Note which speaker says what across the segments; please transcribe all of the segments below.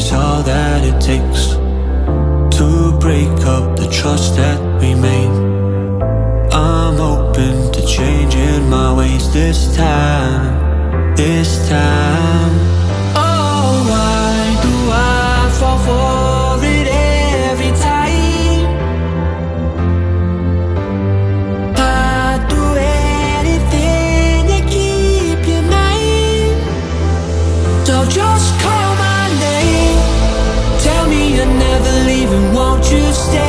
Speaker 1: It's all that it takes to break up the trust that we made. I'm open to changing my ways this time, this time. Oh, why do I fall for it every time? I'd do anything to keep you mine. So just call my name, tell me you're never leaving, won't you stay?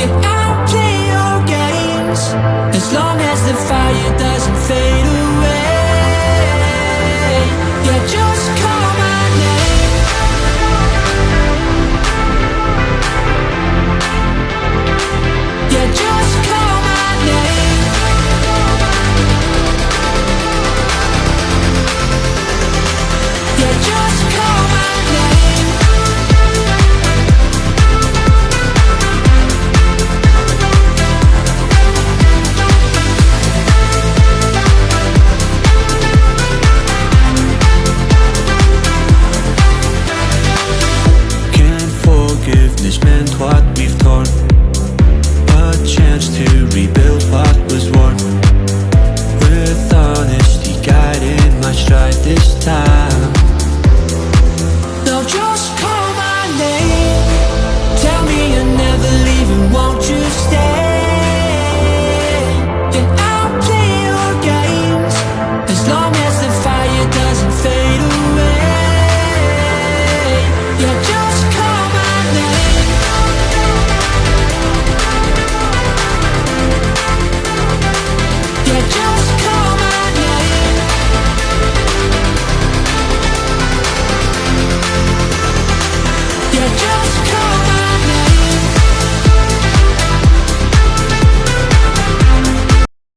Speaker 1: And I'll play your games as long as the fire doesn't fade away. Yeah, just call my name. Yeah, just call my name. Yeah, just call my name. Can't forgiveness meant what we've torn.